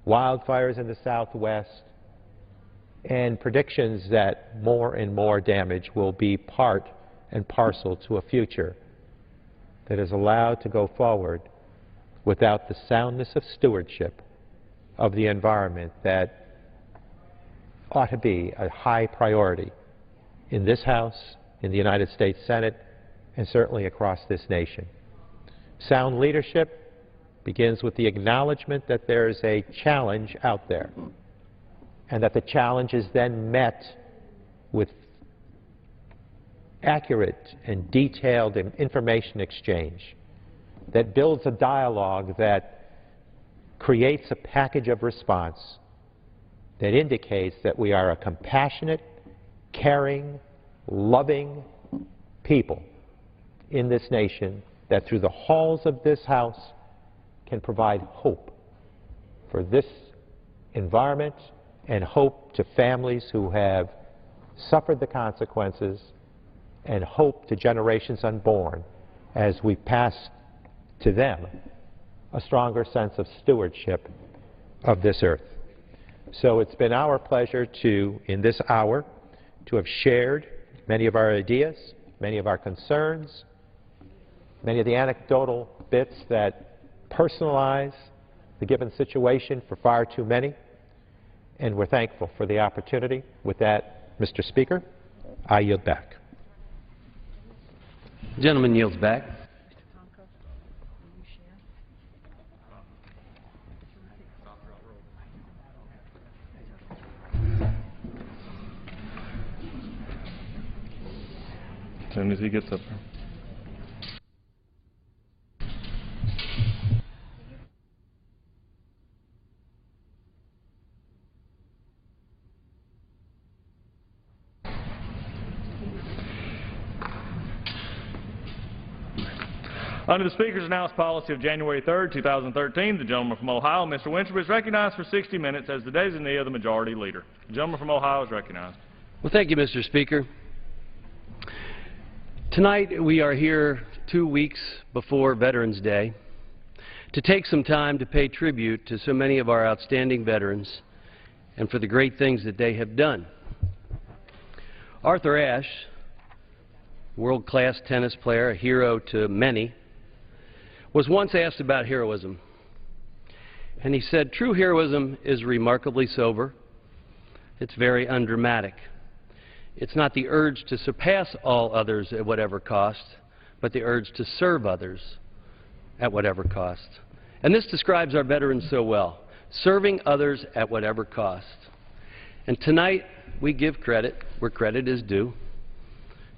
wildfires in the Southwest, and predictions that more and more damage will be part and parcel to a future that is allowed to go forward without the soundness of stewardship of the environment that ought to be a high priority in this House in the United States Senate, and certainly across this nation. Sound leadership begins with the acknowledgement that there is a challenge out there, and that the challenge is then met with accurate and detailed information exchange that builds a dialogue that creates a package of response that indicates that we are a compassionate, caring, loving people in this nation that through the halls of this House can provide hope for this environment and hope to families who have suffered the consequences, and hope to generations unborn as we pass to them a stronger sense of stewardship of this earth. So it's been our pleasure to, in this hour, to have shared many of our ideas, many of our concerns, many of the anecdotal bits that personalize the given situation for far too many, and we're thankful for the opportunity. With that, Mr. Speaker, I yield back. The gentleman yields back. As soon as he gets up there. Under the Speaker's announced policy of January 3rd, 2013, the gentleman from Ohio, Mr. Winstrup, is recognized for 60 minutes as the designee of the Majority Leader. The gentleman from Ohio is recognized. Well, thank you, Mr. Speaker. Tonight we are here 2 weeks before Veterans Day to take some time to pay tribute to so many of our outstanding veterans and for the great things that they have done. Arthur Ashe, world-class tennis player, a hero to many, was once asked about heroism. And he said, "True heroism is remarkably sober. It's very undramatic. It's not the urge to surpass all others at whatever cost, but the urge to serve others at whatever cost." And this describes our veterans so well, serving others at whatever cost. And tonight, we give credit where credit is due.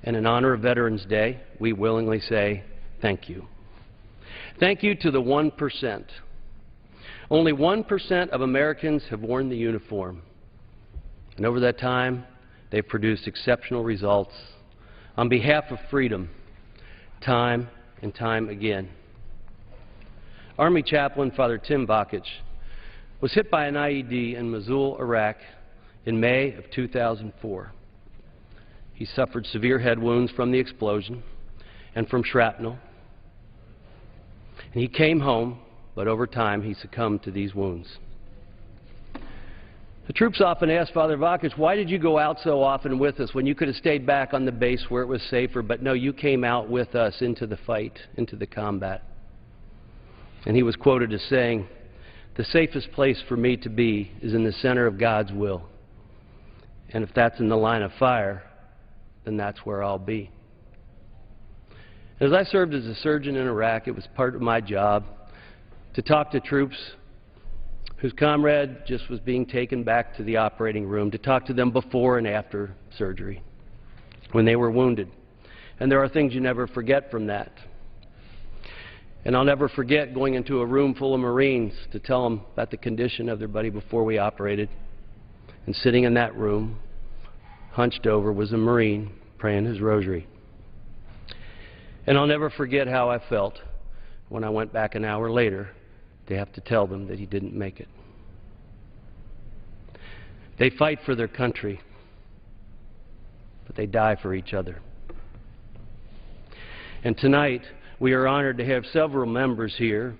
And in honor of Veterans Day, we willingly say thank you. Thank you to the 1%. Only 1% of Americans have worn the uniform. And over that time, they've produced exceptional results on behalf of freedom, time and time again. Army Chaplain Father Tim Bakich was hit by an IED in Mosul, Iraq in May of 2004. He suffered severe head wounds from the explosion and from shrapnel. And he came home, but over time he succumbed to these wounds. The troops often ask Father Bakich, "Why did you go out so often with us when you could have stayed back on the base where it was safer?" But no, you came out with us into the fight, into the combat. And he was quoted as saying, "The safest place for me to be is in the center of God's will. And if that's in the line of fire, then that's where I'll be." As I served as a surgeon in Iraq, it was part of my job to talk to troops whose comrade just was being taken back to the operating room, to talk to them before and after surgery, when they were wounded. And there are things you never forget from that. And I'll never forget going into a room full of Marines to tell them about the condition of their buddy before we operated. And sitting in that room, hunched over, was a Marine praying his rosary. And I'll never forget how I felt when I went back an hour later to have to tell them that he didn't make it. They fight for their country, but they die for each other. And tonight, we are honored to have several members here,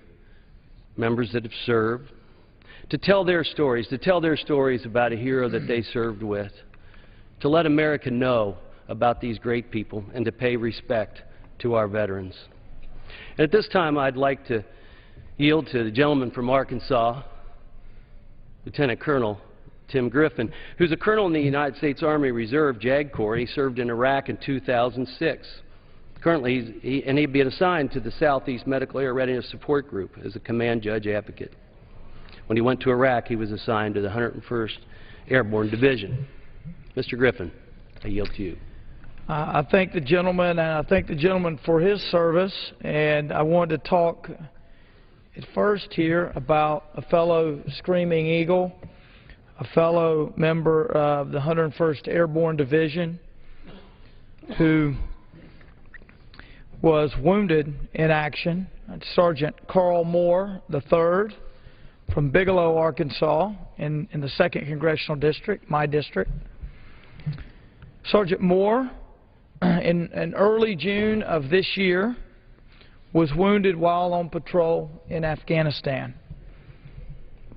members that have served, to tell their stories about a hero that they served with, to let America know about these great people, and to pay respect to our veterans. And at this time, I'd like to yield to the gentleman from Arkansas, Lieutenant Colonel Tim Griffin, who's a colonel in the United States Army Reserve JAG Corps, and he served in Iraq in 2006. Currently, he'd been assigned to the Southeast Medical Air Readiness Support Group as a command judge advocate. When he went to Iraq, he was assigned to the 101st Airborne Division. Mr. Griffin, I yield to you. I thank the gentleman, and I thank the gentleman for his service, and I wanted to talk at first here about a fellow Screaming Eagle, a fellow member of the 101st Airborne Division who was wounded in action, Sergeant Carl Moore III from Bigelow, Arkansas, in the 2nd Congressional District, my district. Sergeant Moore, in early June of this year, was wounded while on patrol in Afghanistan.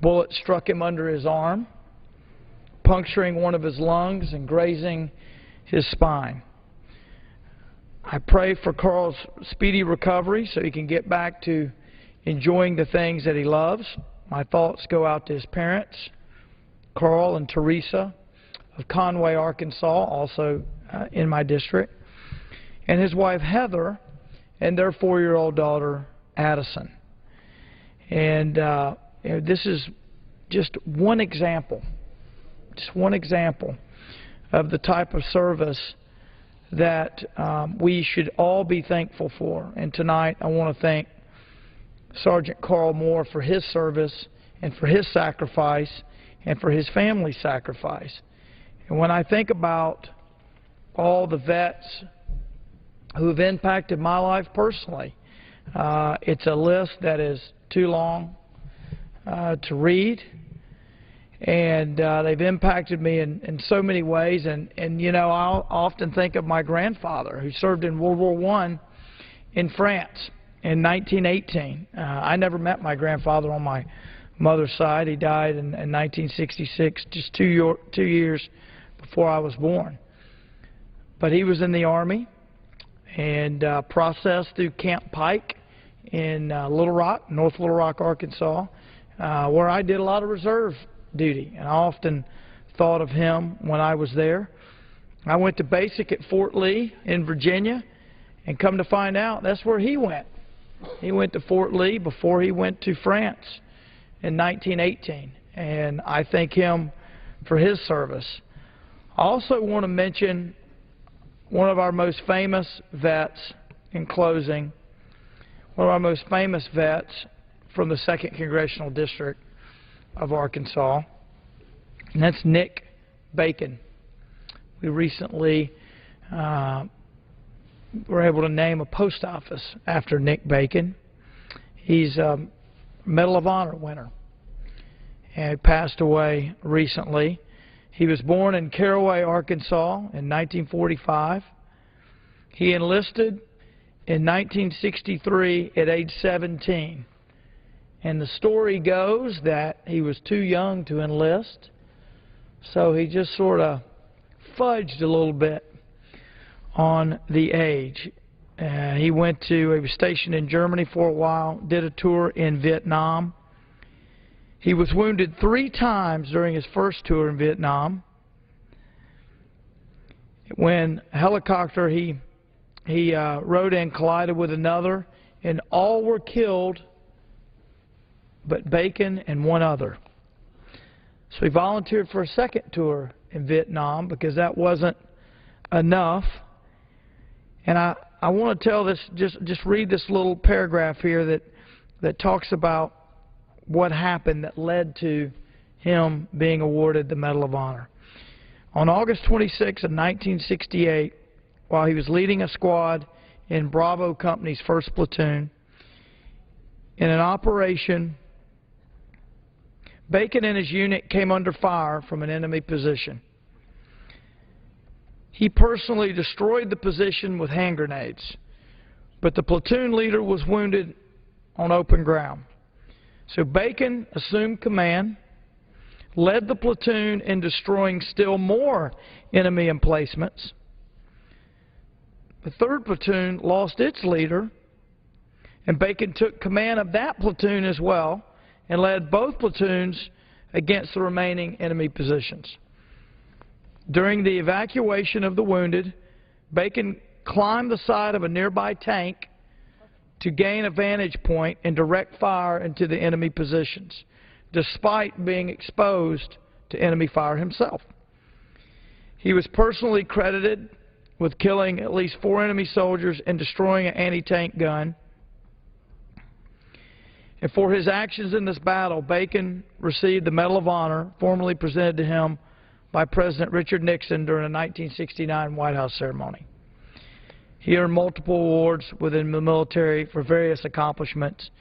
Bullet struck him under his arm, puncturing one of his lungs and grazing his spine. I pray for Carl's speedy recovery so he can get back to enjoying the things that he loves. My thoughts go out to his parents, Carl and Teresa of Conway, Arkansas, also in my district, and his wife Heather and their 4-year-old daughter Addison. And this is just one example of the type of service that we should all be thankful for. And tonight I want to thank Sergeant Carl Moore for his service and for his sacrifice and for his family's sacrifice. And when I think about all the vets who have impacted my life personally, it's a list that is too long to read. And they've impacted me in so many ways. And you know, I'll often think of my grandfather who served in World War I in France in 1918. I never met my grandfather on my mother's side. He died in 1966, just two years before I was born. But he was in the Army and processed through Camp Pike in Little Rock, North Little Rock, Arkansas, where I did a lot of reserve duty, and I often thought of him when I was there. I went to basic at Fort Lee in Virginia, and come to find out that's where he went. He went to Fort Lee before he went to France in 1918, and I thank him for his service. I also want to mention one of our most famous vets in closing, one of our most famous vets from the 2nd Congressional District of Arkansas, and that's Nick Bacon. We recently were able to name a post office after Nick Bacon. He's a Medal of Honor winner and he passed away recently. He was born in Caraway, Arkansas in 1945. He enlisted in 1963 at age 17. And the story goes that he was too young to enlist, so he just sort of fudged a little bit on the age. He was stationed in Germany for a while, did a tour in Vietnam. He was wounded 3 times during his first tour in Vietnam. When a helicopter he rode in collided with another, and all were killed but Bacon and one other. So he volunteered for a second tour in Vietnam because that wasn't enough. And I want to tell this, just read this little paragraph here that talks about what happened that led to him being awarded the Medal of Honor. On August 26 of 1968, while he was leading a squad in Bravo Company's 1st Platoon, in an operation, Bacon and his unit came under fire from an enemy position. He personally destroyed the position with hand grenades, but the platoon leader was wounded on open ground. So Bacon assumed command, led the platoon in destroying still more enemy emplacements. The 3rd platoon lost its leader, and Bacon took command of that platoon as well and led both platoons against the remaining enemy positions. During the evacuation of the wounded, Bacon climbed the side of a nearby tank to gain a vantage point and direct fire into the enemy positions, despite being exposed to enemy fire himself. He was personally credited with killing at least 4 enemy soldiers and destroying an anti-tank gun. And for his actions in this battle, Bacon received the Medal of Honor, formally presented to him by President Richard Nixon during a 1969 White House ceremony. He earned multiple awards within the military for various accomplishments.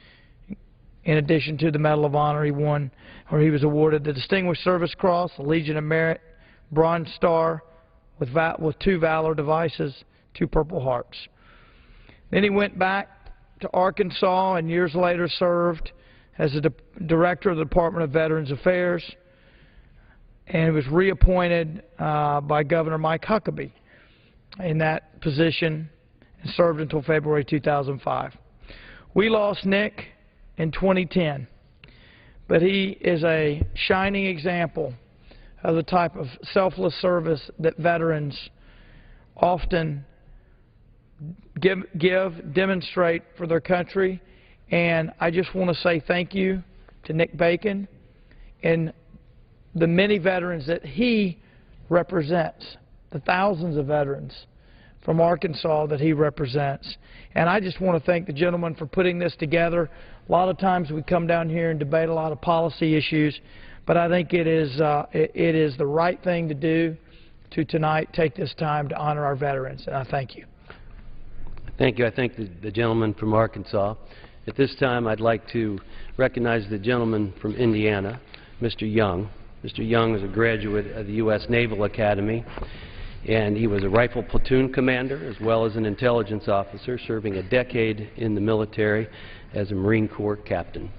In addition to the Medal of Honor, he was awarded the Distinguished Service Cross, the Legion of Merit, Bronze Star, with 2 Valor Devices, 2 Purple Hearts. Then he went back to Arkansas and years later served as the Director of the Department of Veterans Affairs, and was reappointed by Governor Mike Huckabee in that position and served until February 2005. We lost Nick in 2010, but he is a shining example of the type of selfless service that veterans often demonstrate for their country. And I just want to say thank you to Nick Bacon and the many veterans that he represents, the thousands of veterans from Arkansas that he represents. And I just want to thank the gentleman for putting this together. A lot of times we come down here and debate a lot of policy issues, but I think it is the right thing to do to tonight take this time to honor our veterans, and I thank you. Thank you. I thank the gentleman from Arkansas. At this time, I'd like to recognize the gentleman from Indiana, Mr. Young. Mr. Young is a graduate of the U.S. Naval Academy, and he was a rifle platoon commander as well as an intelligence officer, serving a decade in the military as a Marine Corps captain.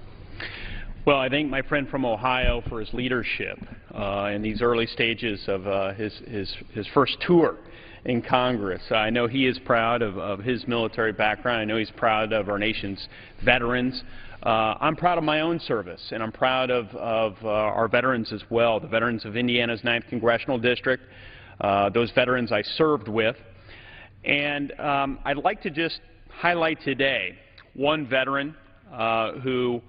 Well, I thank my friend from Ohio for his leadership in these early stages of his first tour in Congress. I know he is proud of his military background. I know he's proud of our nation's veterans. I'm proud of my own service, and I'm proud of our veterans as well, the veterans of Indiana's 9th Congressional District, those veterans I served with. And I'd like to just highlight today one veteran who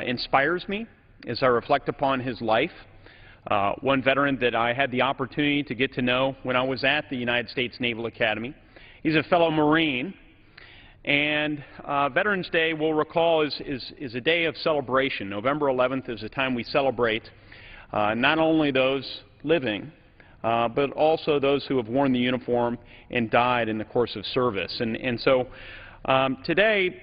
inspires me as I reflect upon his life. One veteran that I had the opportunity to get to know when I was at the United States Naval Academy. He's a fellow Marine, and Veterans Day, we'll recall, is a day of celebration. November 11th is a time we celebrate not only those living, but also those who have worn the uniform and died in the course of service. And so today,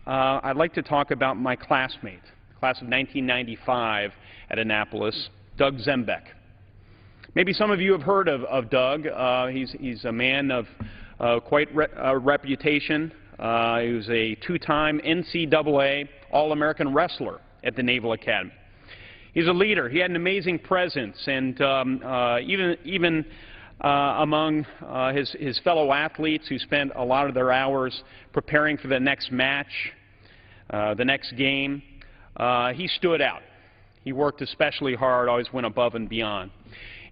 I'd like to talk about my classmate, class of 1995 at Annapolis, Doug Zembeck. Maybe some of you have heard of Doug. He's a man of quite a reputation. He was a 2-time NCAA All-American wrestler at the Naval Academy. He's a leader. He had an amazing presence, and even among his fellow athletes who spent a lot of their hours preparing for the next match, the next game, he stood out. He worked especially hard, always went above and beyond.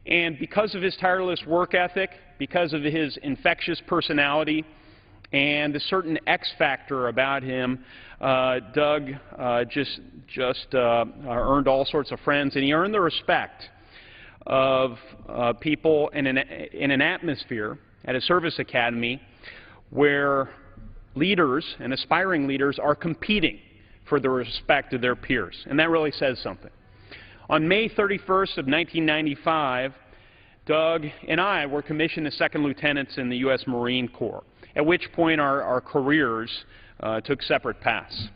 And because of his tireless work ethic, because of his infectious personality, and the certain X factor about him, Doug just earned all sorts of friends, and he earned the respect of people in an atmosphere at a service academy where leaders and aspiring leaders are competing for the respect of their peers, and that really says something. On May 31st of 1995, Doug and I were commissioned as second lieutenants in the U.S. Marine Corps, at which point our careers took separate paths.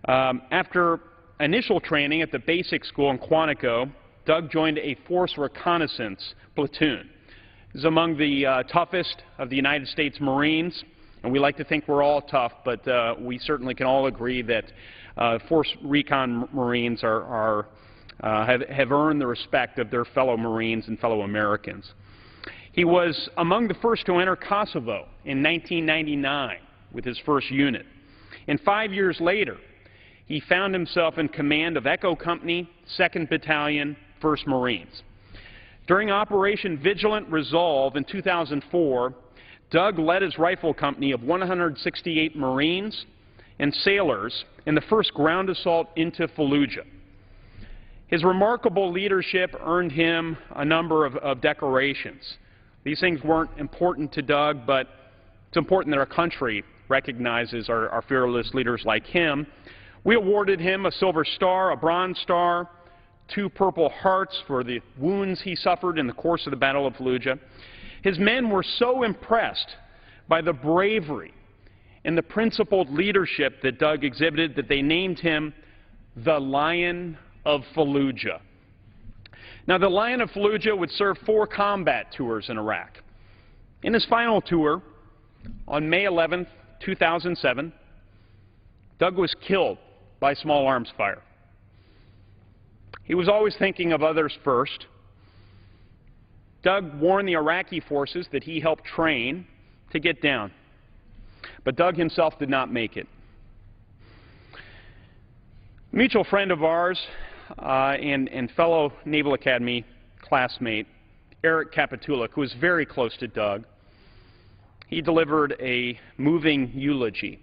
After initial training at the basic school in Quantico, Doug joined a force reconnaissance platoon. He was among the toughest of the United States Marines, and we like to think we're all tough, but we certainly can all agree that force recon Marines have earned the respect of their fellow Marines and fellow Americans. He was among the first to enter Kosovo in 1999 with his first unit. And 5 years later, he found himself in command of Echo Company, 2nd Battalion, 1st Marines. During Operation Vigilant Resolve in 2004, Doug led his rifle company of 168 Marines and sailors in the first ground assault into Fallujah. His remarkable leadership earned him a number of decorations. These things weren't important to Doug, but it's important that our country recognizes our fearless leaders like him. We awarded him a Silver Star, a Bronze Star, 2 Purple Hearts for the wounds he suffered in the course of the Battle of Fallujah. His men were so impressed by the bravery and the principled leadership that Doug exhibited that they named him the Lion of Fallujah. Now, the Lion of Fallujah would serve 4 combat tours in Iraq. In his final tour, on May 11, 2007, Doug was killed by small arms fire. He was always thinking of others first. Doug warned the Iraqi forces that he helped train to get down. But Doug himself did not make it. A mutual friend of ours and fellow Naval Academy classmate, Eric Kapitulak, who was very close to Doug, he delivered a moving eulogy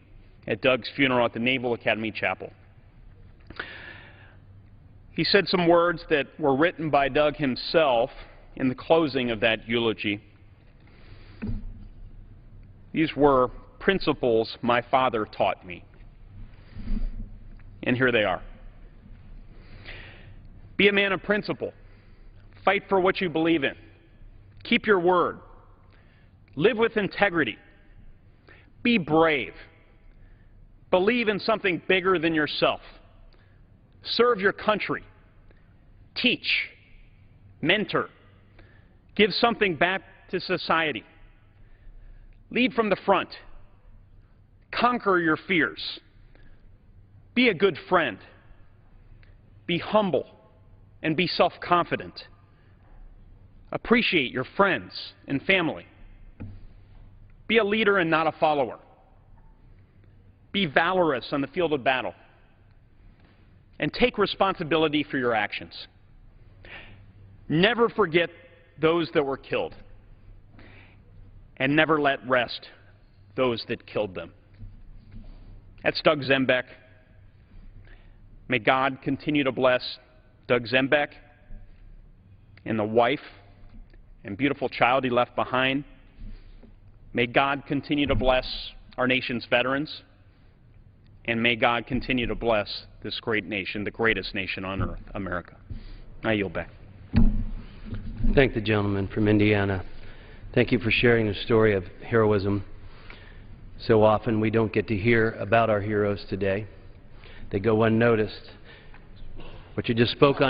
at Doug's funeral at the Naval Academy Chapel. He said some words that were written by Doug himself in the closing of that eulogy. These were principles my father taught me. And here they are. Be a man of principle. Fight for what you believe in. Keep your word. Live with integrity. Be brave. Believe in something bigger than yourself. Serve your country. Teach. Mentor. Give something back to society. Lead from the front. Conquer your fears. Be a good friend. Be humble and be self-confident. Appreciate your friends and family. Be a leader and not a follower. Be valorous on the field of battle. And take responsibility for your actions. Never forget those that were killed. And never let rest those that killed them. That's Doug Zembiec. May God continue to bless Doug Zembiec and the wife and beautiful child he left behind. May God continue to bless our nation's veterans. And may God continue to bless this great nation, the greatest nation on earth, America. I yield back. Thank the gentleman from Indiana. Thank you for sharing the story of heroism. So often we don't get to hear about our heroes today. They go unnoticed. What you just spoke on